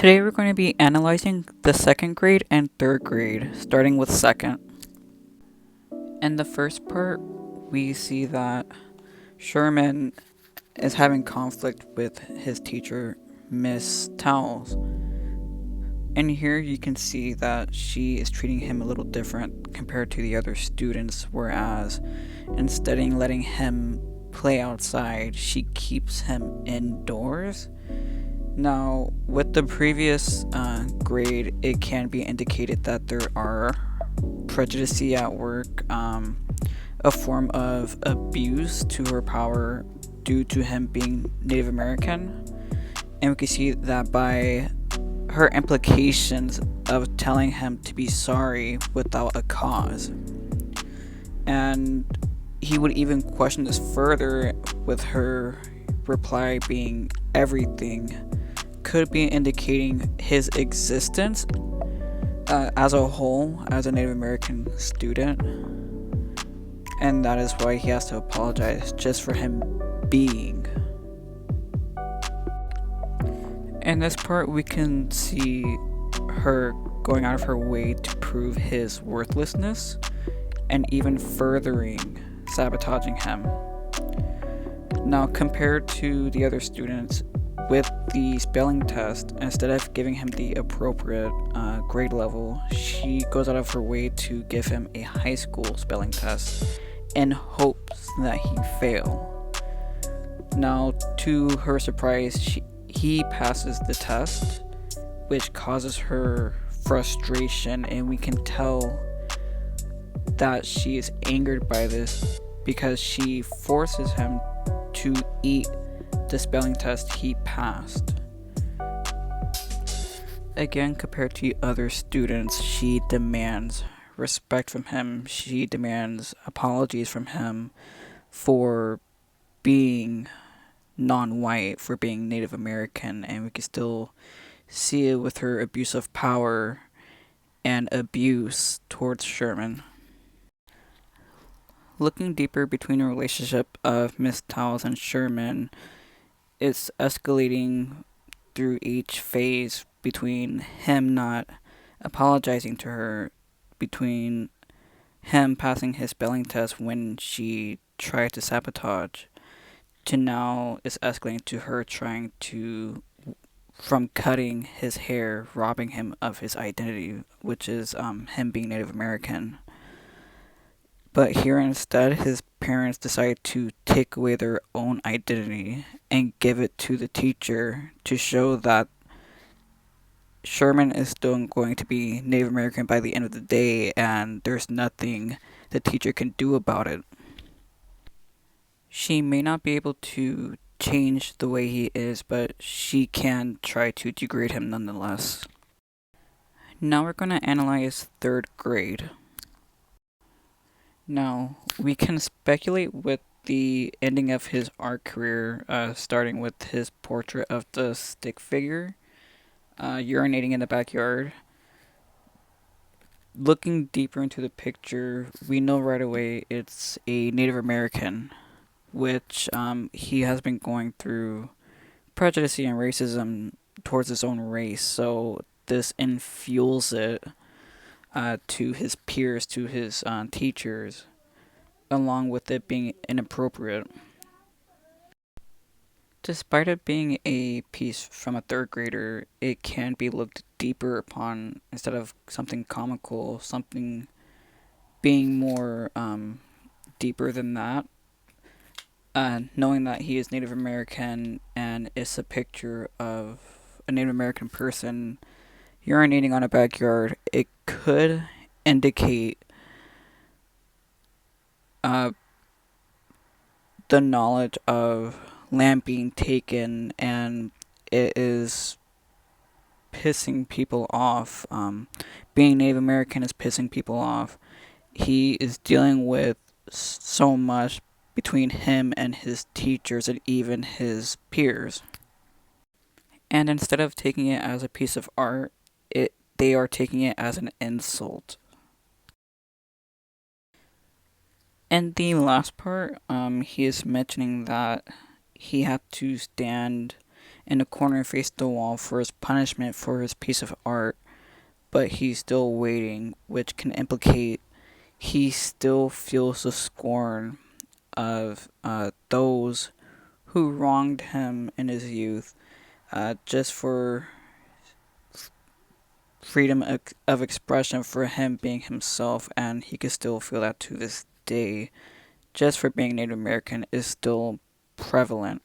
Today we're going to be analyzing the second grade and third grade, starting with second. In the first part, we see that Sherman is having conflict with his teacher, Miss Towles. And here you can see that she is treating him a little different compared to the other students, whereas instead of letting him play outside, she keeps him indoors. Now, with the previous grade, it can be indicated that there are prejudice at work, a form of abuse to her power due to him being Native American. And we can see that by her implications of telling him to be sorry without a cause. And he would even question this further with her reply being everything could be indicating his existence as a whole as a Native American student, and that is why he has to apologize just for him being. In this part, we can see her going out of her way to prove his worthlessness and even furthering sabotaging him. Now, compared to the other students, with the spelling test, instead of giving him the appropriate grade level, she goes out of her way to give him a high school spelling test in hopes that he fail. Now, to her surprise, he passes the test, which causes her frustration, and we can tell that she is angered by this because she forces him to eat the spelling test he passed. Again, compared to other students, she demands respect from him. She demands apologies from him for being non-white, for being Native American, and we can still see it with her abuse of power and abuse towards Sherman. Looking deeper between the relationship of Miss Towles and Sherman, it's escalating through each phase between him not apologizing to her, between him passing his spelling test when she tried to sabotage, to now it's escalating to her trying to, from cutting his hair, robbing him of his identity, which is him being Native American. But here instead, his parents decide to take away their own identity and give it to the teacher to show that Sherman is still going to be Native American by the end of the day, and there's nothing the teacher can do about it. She may not be able to change the way he is, but she can try to degrade him nonetheless. Now we're going to analyze third grade. Now, we can speculate with the ending of his art career, starting with his portrait of the stick figure urinating in the backyard. Looking deeper into the picture, we know right away it's a Native American, which he has been going through prejudice and racism towards his own race, so this infuels it to his peers, to his teachers, along with it being inappropriate. Despite it being a piece from a third grader, it can be looked deeper upon instead of something comical, something being more deeper than that. Knowing that he is Native American and it's a picture of a Native American person urinating on a backyard, it could indicate uh, the knowledge of land being taken, and it is pissing people off. Being Native American is pissing people off. He is dealing with so much between him and his teachers and even his peers. And instead of taking it as a piece of art, they are taking it as an insult. And the last part, he is mentioning that he had to stand in a corner faced the wall for his punishment for his piece of art, but he's still waiting, which can implicate he still feels the scorn of those who wronged him in his youth, just for freedom of expression for him being himself, and he can still feel that to this day, just for being Native American, is still prevalent.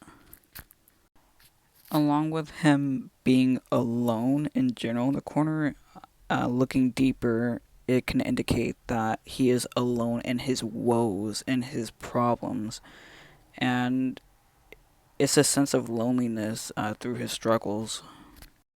Along with him being alone in general in the corner, looking deeper, it can indicate that he is alone in his woes and his problems, and it's a sense of loneliness through his struggles.